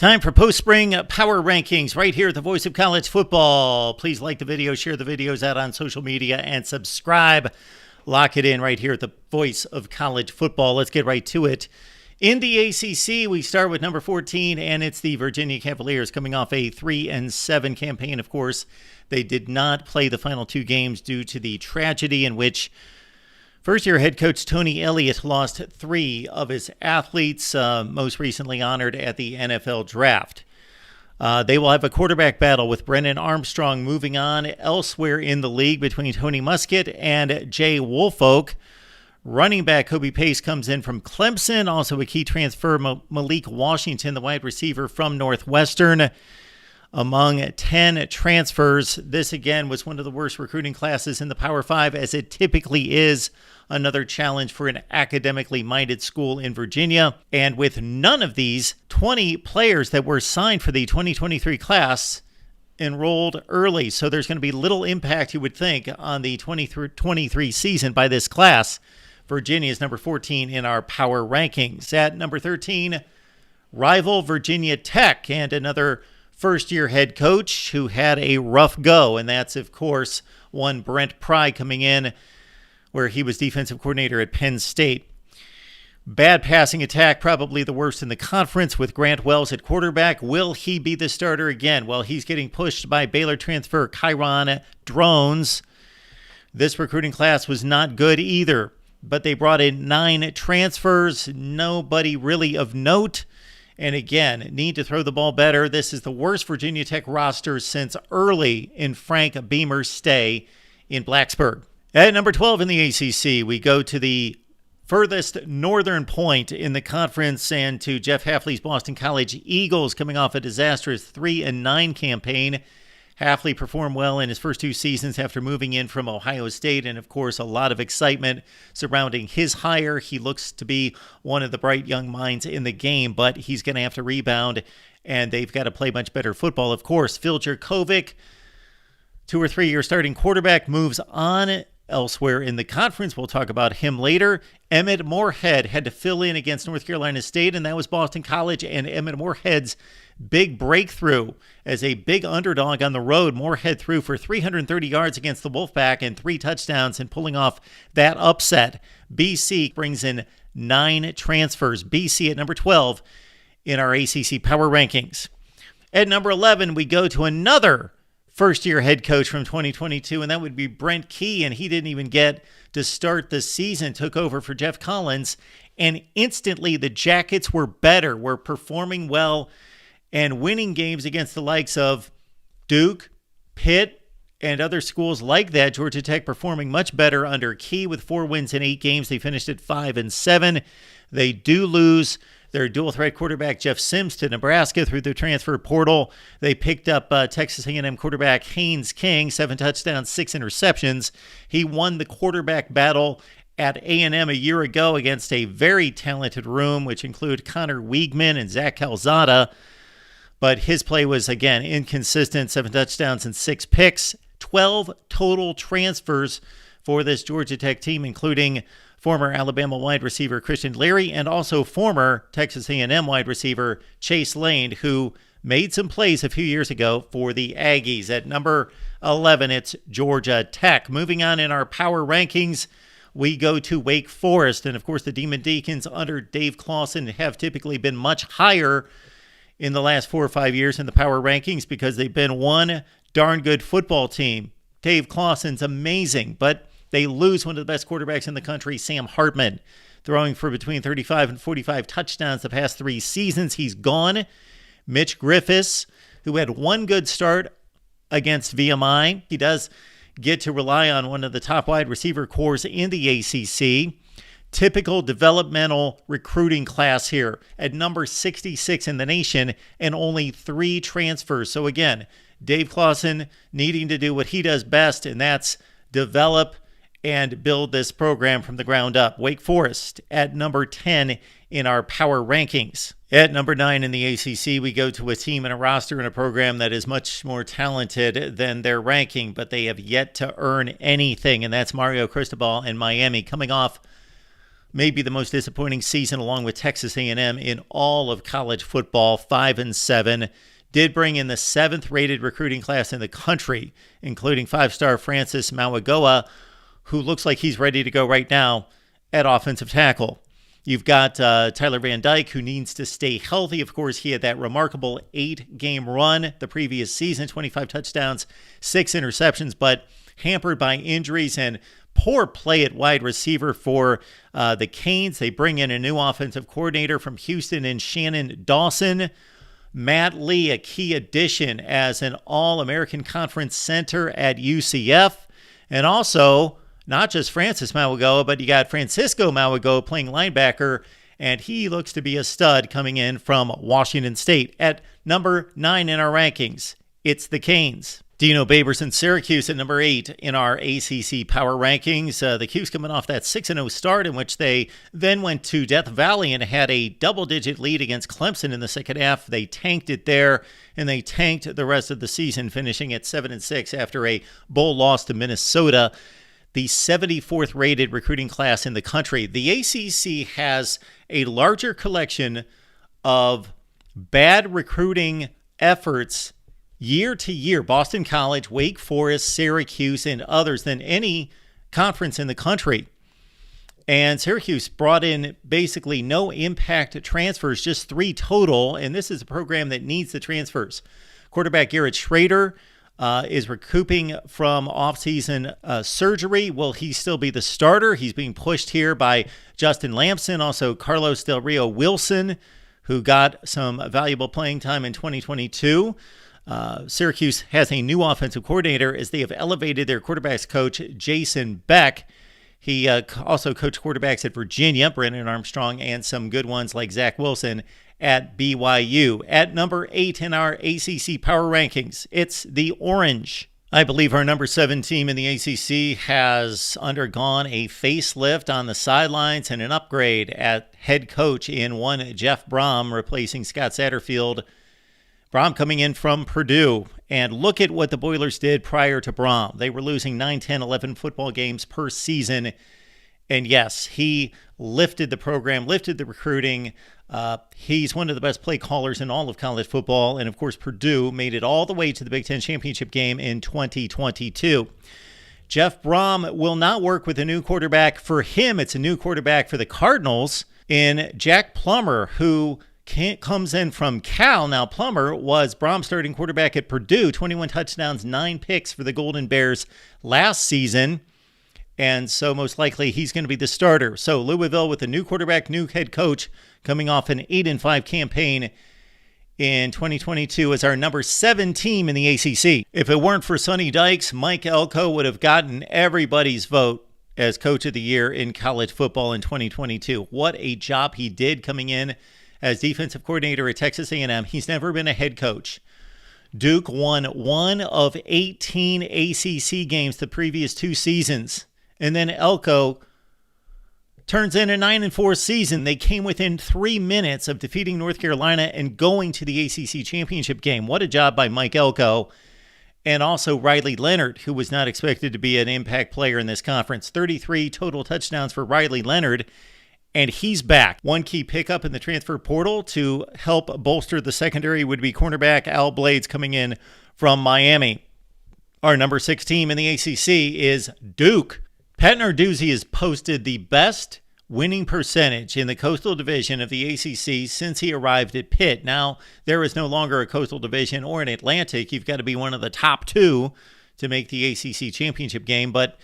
Time for post-spring power rankings right here at the Voice of College Football. Please like the video, share the videos out on social media, and subscribe. Lock it in right here at the Voice of College Football. Let's get right to it. In the ACC, we start with number 14, and it's the Virginia Cavaliers coming off a 3-7 campaign. Of course, they did not play the final two games due to the tragedy in which first-year head coach Tony Elliott lost three of his athletes, most recently honored at the NFL Draft. They will have a quarterback battle with Brennan Armstrong moving on elsewhere in the league between Tony Muskett and Jay Woolfolk. Running back Kobe Pace comes in from Clemson. Also a key transfer, Malik Washington, the wide receiver from Northwestern. Among 10 transfers, this again was one of the worst recruiting classes in the Power 5, as it typically is. Another challenge for an academically minded school in Virginia. And with none of these 20 players that were signed for the 2023 class enrolled early. So there's going to be little impact, you would think, on the 2023 season by this class. Virginia is number 14 in our power rankings. At number 13, rival Virginia Tech, and another first-year head coach who had a rough go, and that's, of course, one Brent Pry coming in, where he was defensive coordinator at Penn State. Bad passing attack, probably the worst in the conference, with Grant Wells at quarterback. Will he be the starter again? Well, he's getting pushed by Baylor transfer Kyron Drones. This recruiting class was not good either, but they brought in 9 transfers, nobody really of note. And again, need to throw the ball better. This is the worst Virginia Tech roster since early in Frank Beamer's stay in Blacksburg. At number 12 in the ACC, we go to the furthest northern point in the conference and to Jeff Hafley's Boston College Eagles, coming off a disastrous 3-9 campaign. Hafley performed well in his first 2 seasons after moving in from Ohio State, and of course a lot of excitement surrounding his hire. He looks to be one of the bright young minds in the game, but he's going to have to rebound, and they've got to play much better football. Of course, Phil Jurkovec, 2 or 3 year starting quarterback, moves on elsewhere in the conference. We'll talk about him later. Emmett Morehead had to fill in against North Carolina State, and that was Boston College, and Emmett Morehead's big breakthrough as a big underdog on the road. Morehead threw for 330 yards against the Wolfpack and 3 touchdowns in pulling off that upset. BC brings in 9 transfers. BC at number 12 in our ACC power rankings. At number 11, we go to another first-year head coach from 2022, and that would be Brent Key, and he didn't even get to start the season, took over for Jeff Collins, and instantly the Jackets were better, were performing well, and winning games against the likes of Duke, Pitt, and other schools like that. Georgia Tech performing much better under Key with 4 wins in 8 games. They finished at 5-7. They do lose their dual-threat quarterback Jeff Sims to Nebraska through the transfer portal. They picked up Texas A&M quarterback Haynes King, 7 touchdowns, 6 interceptions. He won the quarterback battle at A&M a year ago against a very talented room, which include Connor Wiegman and Zach Calzada. But his play was, again, inconsistent, 7 touchdowns and 6 picks. 12 total transfers for this Georgia Tech team, including former Alabama wide receiver Christian Leary and also former Texas A&M wide receiver Chase Lane, who made some plays a few years ago for the Aggies. At number 11, it's Georgia Tech. Moving on in our power rankings, we go to Wake Forest. And, of course, the Demon Deacons under Dave Clawson have typically been much higher in the last 4 or 5 years in the power rankings because they've been one darn good football team. Dave Clawson's amazing, but they lose one of the best quarterbacks in the country, Sam Hartman, throwing for between 35 and 45 touchdowns the past 3 seasons. He's gone. Mitch Griffiths, who had one good start against VMI. He does get to rely on one of the top wide receiver cores in the ACC. Typical developmental recruiting class here at number 66 in the nation, and only 3 transfers. So again, Dave Clawson needing to do what he does best, and that's develop and build this program from the ground up. Wake Forest at number 10 in our power rankings. At number 9 in the ACC, we go to a team and a roster and a program that is much more talented than their ranking, but they have yet to earn anything, and that's Mario Cristobal and Miami, coming off maybe the most disappointing season along with Texas A&M in all of college football, 5-7. Did bring in the 7th rated recruiting class in the country, including 5-star Francis Mauigoa, who looks like he's ready to go right now at offensive tackle. You've got Tyler Van Dyke, who needs to stay healthy. Of course, he had that remarkable 8-game run the previous season, 25 touchdowns, 6 interceptions, but hampered by injuries and poor play at wide receiver for the Canes. They bring in a new offensive coordinator from Houston in Shannon Dawson. Matt Lee, a key addition as an All-American Conference center at UCF. And also, not just Francis Mauigoa, but you got Francisco Mauigoa playing linebacker, and he looks to be a stud coming in from Washington State. At number 9 in our rankings, it's the Canes. Dino Babers in Syracuse at number 8 in our ACC power rankings. The Cuse coming off that 6-0 start in which they then went to Death Valley and had a double-digit lead against Clemson in the second half. They tanked it there, and they tanked the rest of the season, finishing at 7-6 after a bowl loss to Minnesota, the 74th rated recruiting class in the country. The ACC has a larger collection of bad recruiting efforts year to year, Boston College, Wake Forest, Syracuse, and others, than any conference in the country. And Syracuse brought in basically no impact transfers, just 3 total, and this is a program that needs the transfers. Quarterback Garrett Schrader is recouping from offseason surgery. Will he still be the starter? He's being pushed here by Justin Lamson, also Carlos Del Rio Wilson, who got some valuable playing time in 2022. Syracuse has a new offensive coordinator as they have elevated their quarterbacks coach, Jason Beck. He also coached quarterbacks at Virginia, Brennan Armstrong, and some good ones like Zach Wilson at BYU. At number 8 in our ACC power rankings, it's the Orange. I believe our number 7 team in the ACC has undergone a facelift on the sidelines and an upgrade at head coach in one Jeff Brom, replacing Scott Satterfield. Brom coming in from Purdue, and look at what the Boilers did prior to Brom. They were losing 9, 10, 11 football games per season, and yes, he lifted the program, lifted the recruiting. He's one of the best play callers in all of college football, and of course Purdue made it all the way to the Big Ten championship game in 2022. Jeff Brom will not work with a new quarterback. For him, it's a new quarterback for the Cardinals in Jack Plummer, who comes in from Cal. Now, Plummer was Brom's starting quarterback at Purdue, 21 touchdowns, 9 picks for the Golden Bears last season. And so most likely he's going to be the starter. So Louisville with a new quarterback, new head coach, coming off an 8-5 campaign in 2022 as our number 7 team in the ACC. If it weren't for Sonny Dykes, Mike Elko would have gotten everybody's vote as coach of the year in college football in 2022. What a job he did coming in as defensive coordinator at Texas A&M. He's never been a head coach. Duke won 1 of 18 ACC games the previous 2 seasons. And then Elko turns in a 9-4 season. They came within 3 minutes of defeating North Carolina and going to the ACC championship game. What a job by Mike Elko. And also Riley Leonard, who was not expected to be an impact player in this conference. 33 total touchdowns for Riley Leonard. And he's back. One key pickup in the transfer portal to help bolster the secondary would be cornerback Al Blades coming in from Miami. Our number 6 team in the ACC is Duke. Pat Narduzzi has posted the best winning percentage in the Coastal Division of the ACC since he arrived at Pitt. Now, there is no longer a Coastal Division or an Atlantic. You've got to be one of the top 2 to make the ACC championship game, but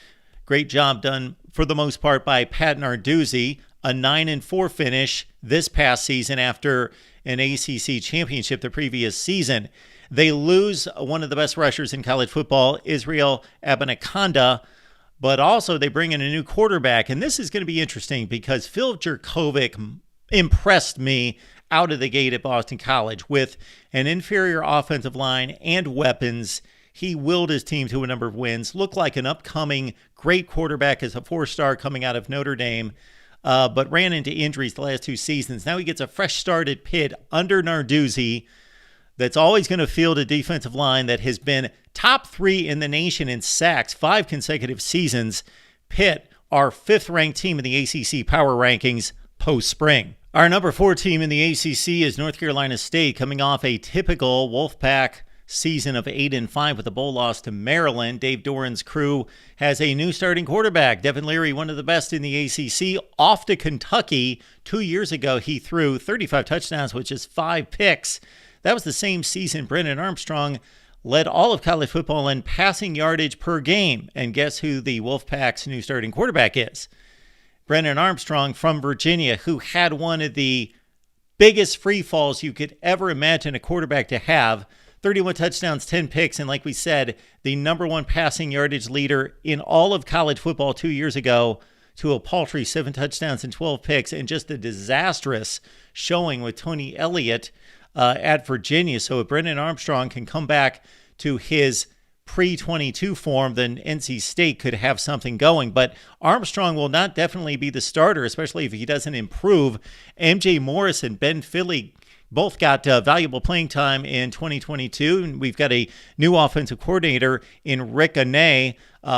great job done for the most part by Pat Narduzzi. A 9-4 finish this past season after an ACC championship the previous season. They lose one of the best rushers in college football, Israel Abanikanda, but also they bring in a new quarterback. And this is going to be interesting because Phil Jurkovec impressed me out of the gate at Boston College with an inferior offensive line and weapons. He willed his team to a number of wins, looked like an upcoming great quarterback as a 4-star coming out of Notre Dame. But ran into injuries the last 2 seasons. Now he gets a fresh start at Pitt under Narduzzi that's always going to field a defensive line that has been top 3 in the nation in sacks 5 consecutive seasons. Pitt our 5th-ranked team in the ACC Power Rankings post-spring. Our number 4 team in the ACC is North Carolina State, coming off a typical Wolfpack season of 8-5 with a bowl loss to Maryland. Dave Doran's crew has a new starting quarterback. Devin Leary, one of the best in the ACC, off to Kentucky. 2 years ago, he threw 35 touchdowns with just 5 picks. That was the same season Brennan Armstrong led all of college football in passing yardage per game. And guess who the Wolfpack's new starting quarterback is? Brennan Armstrong from Virginia, who had one of the biggest free falls you could ever imagine a quarterback to have. 31 touchdowns, 10 picks, and like we said, the number 1 passing yardage leader in all of college football 2 years ago, to a paltry 7 touchdowns and 12 picks, and just a disastrous showing with Tony Elliott at Virginia. So if Brennan Armstrong can come back to his pre-22 form, then NC State could have something going. But Armstrong will not definitely be the starter, especially if he doesn't improve. MJ Morris and Ben Philly both got valuable playing time in 2022. And we've got a new offensive coordinator in Rick Anay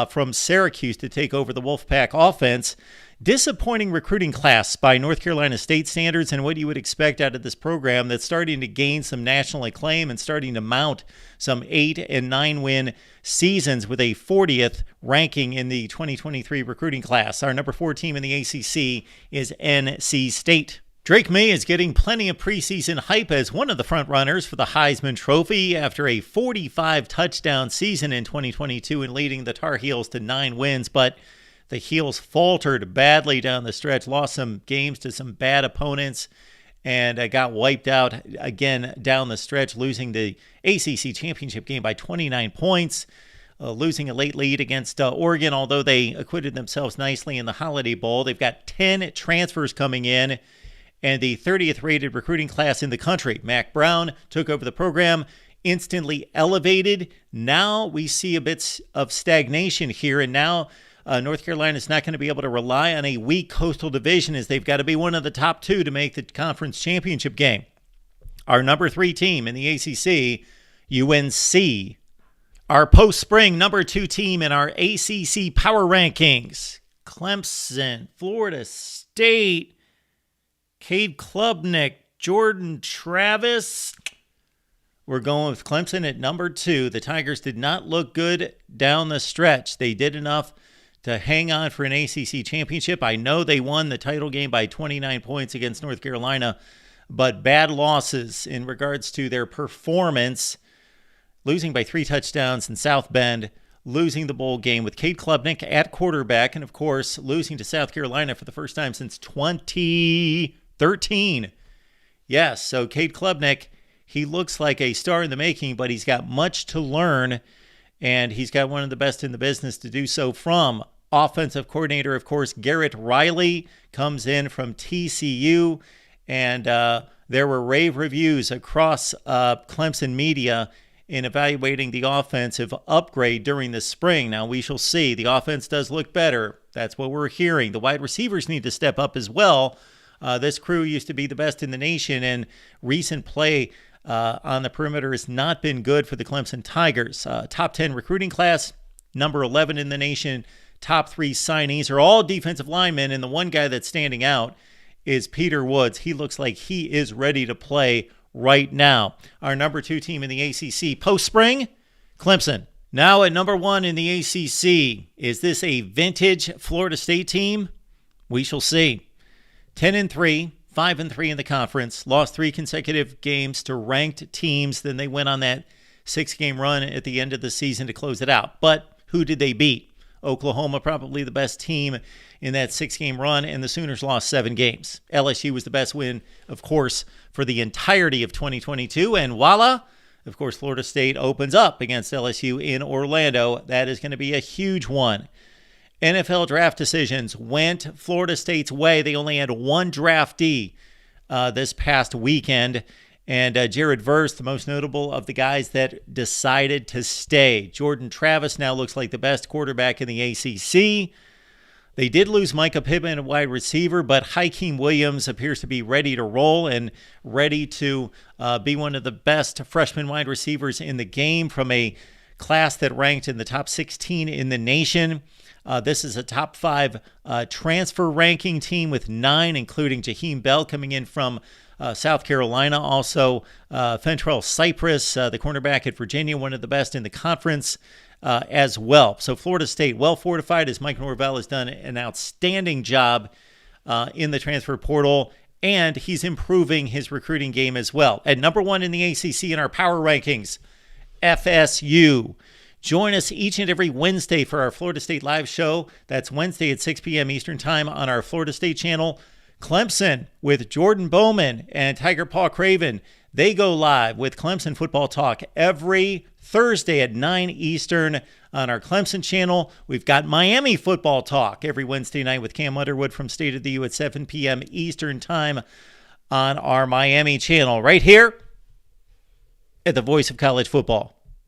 from Syracuse to take over the Wolfpack offense. Disappointing recruiting class by North Carolina State standards, and what you would expect out of this program that's starting to gain some national acclaim and starting to mount some 8 and 9 win seasons with a 40th ranking in the 2023 recruiting class. Our number 4 team in the ACC is NC State. Drake May is getting plenty of preseason hype as one of the front runners for the Heisman Trophy after a 45-touchdown season in 2022 and leading the Tar Heels to 9 wins, but the Heels faltered badly down the stretch, lost some games to some bad opponents, and got wiped out again down the stretch, losing the ACC championship game by 29 points, losing a late lead against Oregon, although they acquitted themselves nicely in the Holiday Bowl. They've got 10 transfers coming in, and the 30th rated recruiting class in the country. Mack Brown took over the program, instantly elevated. Now we see a bit of stagnation here, and now North Carolina is not going to be able to rely on a weak Coastal Division, as they've got to be one of the top 2 to make the conference championship game. Our number 3 team in the ACC, UNC. Our post-spring number 2 team in our ACC power rankings, Clemson, Florida State, Cade Klubnik, Jordan Travis. We're going with Clemson at number 2. The Tigers did not look good down the stretch. They did enough to hang on for an ACC championship. I know they won the title game by 29 points against North Carolina, but bad losses in regards to their performance, losing by 3 touchdowns in South Bend, losing the bowl game with Cade Klubnik at quarterback, and of course, losing to South Carolina for the first time since 2013. Yes, so Cade Klubnik, he looks like a star in the making, but he's got much to learn, and he's got one of the best in the business to do so from. Offensive coordinator, of course, Garrett Riley comes in from TCU, and there were rave reviews across Clemson media in evaluating the offensive upgrade during the spring. Now, we shall see. The offense does look better. That's what we're hearing. The wide receivers need to step up as well. This crew used to be the best in the nation, and recent play on the perimeter has not been good for the Clemson Tigers. Top 10 recruiting class, number 11 in the nation. Top 3 signees are all defensive linemen, and the one guy that's standing out is Peter Woods. He looks like he is ready to play right now. Our number 2 team in the ACC post-spring, Clemson. Now at number 1 in the ACC, is this a vintage Florida State team? We shall see. 10-3. 5-3 in the conference, lost 3 consecutive games to ranked teams. Then they went on that 6-game run at the end of the season to close it out. But who did they beat? Oklahoma, probably the best team in that 6-game run, and the Sooners lost 7 games. LSU was the best win, of course, for the entirety of 2022. And voila, of course, Florida State opens up against LSU in Orlando. That is going to be a huge one. NFL draft decisions went Florida State's way. They only had 1 draftee this past weekend, and Jared Verse, the most notable of the guys that decided to stay. Jordan Travis now looks like the best quarterback in the ACC. They did lose Micah Pittman at wide receiver, but Hakeem Williams appears to be ready to roll and ready to be one of the best freshman wide receivers in the game from a class that ranked in the top 16 in the nation. This is a top 5 transfer ranking team with 9, including Jaheim Bell coming in from South Carolina. Also, Fentrell Cypress, the cornerback at Virginia, one of the best in the conference as well. So Florida State, well fortified, as Mike Norvell has done an outstanding job in the transfer portal, and he's improving his recruiting game as well. At number 1 in the ACC in our power rankings, FSU. Join us each and every Wednesday for our Florida State live show. That's Wednesday at 6 p.m. Eastern Time on our Florida State channel. Clemson with Jordan Bowman and Tiger Paw Craven. They go live with Clemson Football Talk every Thursday at 9 Eastern on our Clemson channel. We've got Miami Football Talk every Wednesday night with Cam Underwood from State of the U at 7 p.m. Eastern Time on our Miami channel right here at the Voice of College Football.